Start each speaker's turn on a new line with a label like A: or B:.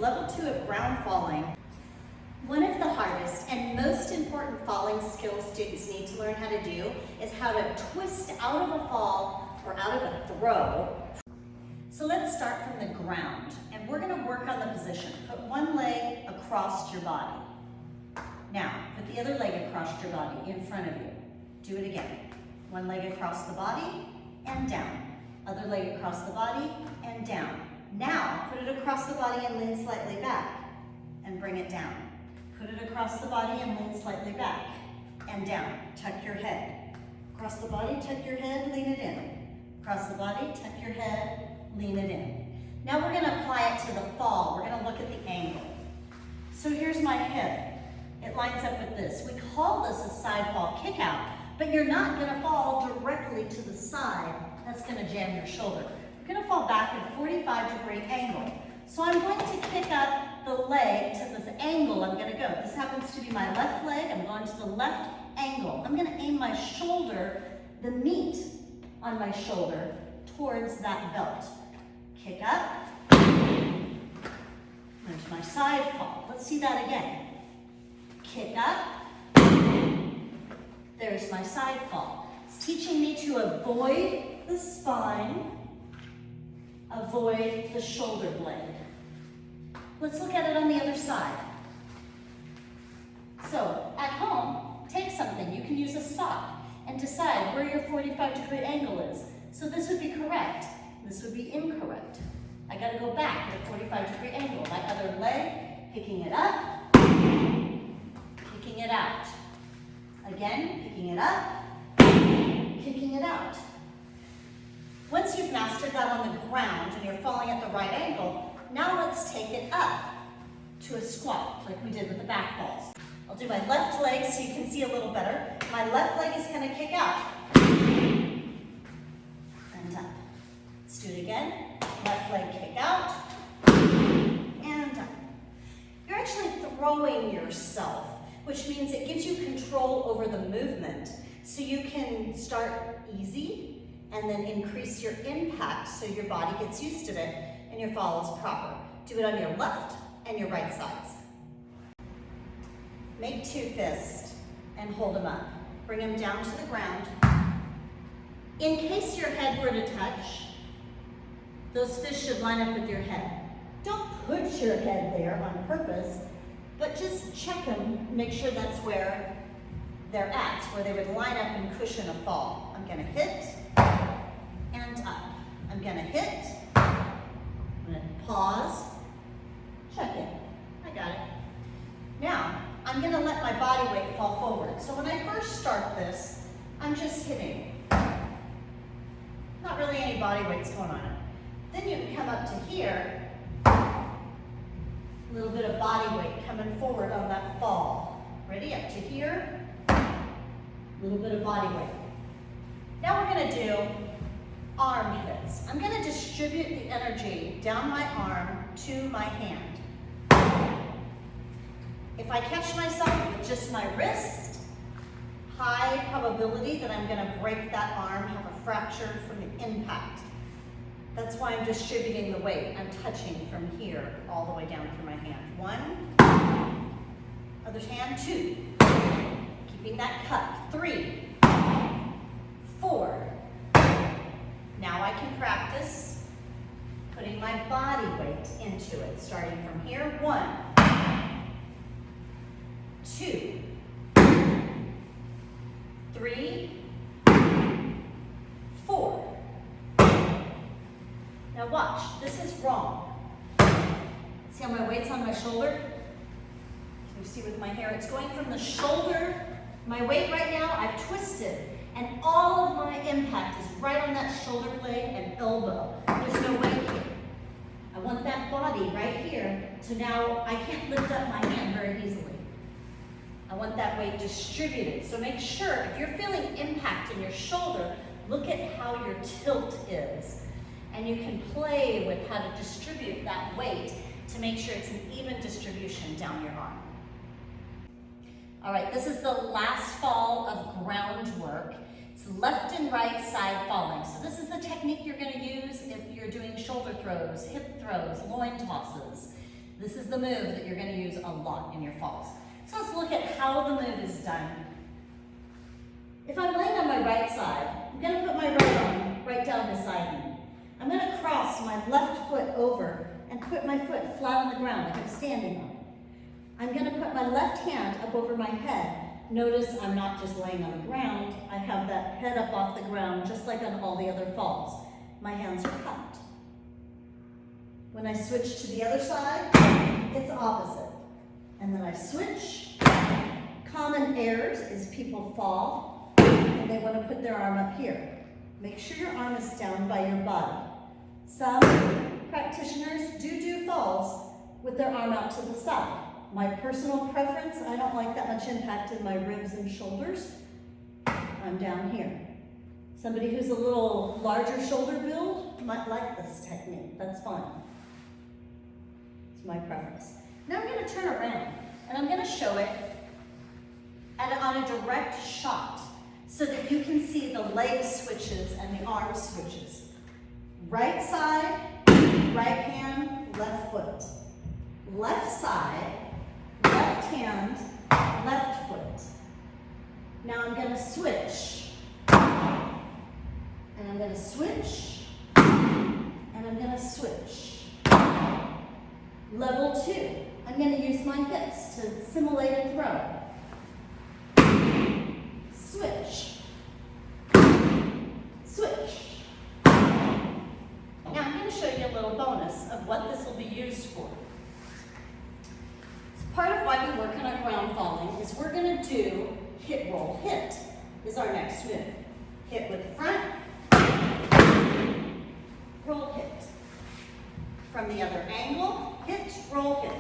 A: level 2 of ground falling. One of the hardest and most important falling skills students need to learn how to do is how to twist out of a fall or out of a throw. So let's start from the ground, and we're going to work on the position. Put one leg across your body. Now, put the other leg across your body in front of you. Do it again. One leg across the body and down. Other leg across the body and down. Now, put it across the body and lean slightly back and bring it down. Put it across the body and lean slightly back and down. Tuck your head. Across the body, tuck your head, lean it in. Across the body, tuck your head, lean it in. Now we're going to apply it to the fall. We're going to look at the angle. So here's my hip. It lines up with this. We call this a side fall kick out, but you're not going to fall directly to the side. That's going to jam your shoulder. You're going to fall back at a 45-degree angle. So I'm going to kick up the leg to this angle I'm going to go. This happens to be my left leg. I'm going to the left angle. I'm going to aim my shoulder, the meat on my shoulder, towards that belt. Kick up. There's my side fall. Let's see that again. Kick up. There's my side fall. It's teaching me to avoid the spine, avoid the shoulder blade. Let's look at it on the other side. So, at home, take something. You can use a sock and decide where your 45-degree angle is. So this would be correct. This would be incorrect. I got to go back at a 45-degree angle. My other leg, picking it up, kicking it out. Again, picking it up, kicking it out. Once you've mastered that on the ground and you're falling at the right angle, now let's take it up to a squat, like we did with the back falls. I'll do my left leg so you can see a little better. My left leg is going to kick out. And up. Let's do it again. Left leg kick out. And up. You're actually throwing yourself, which means it gives you control over the movement. So you can start easy and then increase your impact so your body gets used to it and your fall is proper. Do it on your left and your right sides. Make 2 fists and hold them up. Bring them down to the ground. In case your head were to touch, those fists should line up with your head. Don't put your head there on purpose, but just check them, make sure that's where they're at, where they would line up and cushion a fall. I'm gonna hit and up. I'm gonna hit, I'm gonna pause, check it. I got it. Now, I'm gonna let my body weight fall forward. So when I first start this, I'm just hitting. Not really any body weights going on it. Then you come up to here, a little bit of body weight coming forward on that fall. Ready? Up to here, a little bit of body weight. Now we're gonna do arm hits. I'm gonna distribute the energy down my arm to my hand. If I catch myself with just my wrist, high probability that I'm gonna break that arm, have a fracture from the impact. That's why I'm distributing the weight. I'm touching from here all the way down through my hand. 1, other hand, 2. Keeping that cut. 3, 4. Now I can practice putting my body weight into it, starting from here. 1, 2, 3, 4. Now watch, this is wrong. See how my weight's on my shoulder? Can you see with my hair? It's going from the shoulder, my weight right now, I've twisted, and all of my impact is right on that shoulder blade and elbow. There's no weight here. I want that body right here, so now I can't lift up my hand very easily. I want that weight distributed. So make sure, if you're feeling impact in your shoulder, look at how your tilt is. And you can play with how to distribute that weight to make sure it's an even distribution down your arm. All right, this is the last fall of groundwork. It's left and right side falling. So this is the technique you're going to use if you're doing shoulder throws, hip throws, loin tosses. This is the move that you're going to use a lot in your falls. So let's look at how the move is done. If I'm laying on my right side, I'm going to put my right arm right down beside me. I'm going to cross my left foot over and put my foot flat on the ground like I'm standing on it. I'm going to put my left hand up over my head. Notice I'm not just laying on the ground. I have that head up off the ground just like on all the other falls. My hands are cupped. When I switch to the other side, it's opposite. And then I switch. Common errors is people fall and they want to put their arm up here. Make sure your arm is down by your body. Some practitioners do falls with their arm out to the side. My personal preference, I don't like that much impact in my ribs and shoulders. I'm down here. Somebody who's a little larger shoulder build might like this technique. That's fine. It's my preference. Now I'm going to turn around and I'm going to show it on a direct shot so that you can see the leg switches and the arm switches. Right side, right hand, left foot. Left side, left hand, left foot. Now I'm going to switch. And I'm going to switch. And I'm going to switch. Level 2. I'm going to use my hips to simulate a throw. Switch. Switch. Now I'm going to show you a little bonus of what this will be used for. Part of why we work on our ground falling is we're going to do hit, roll, hit is our next move. Hit with the front, roll, hit. From the other angle, hit, roll, hit.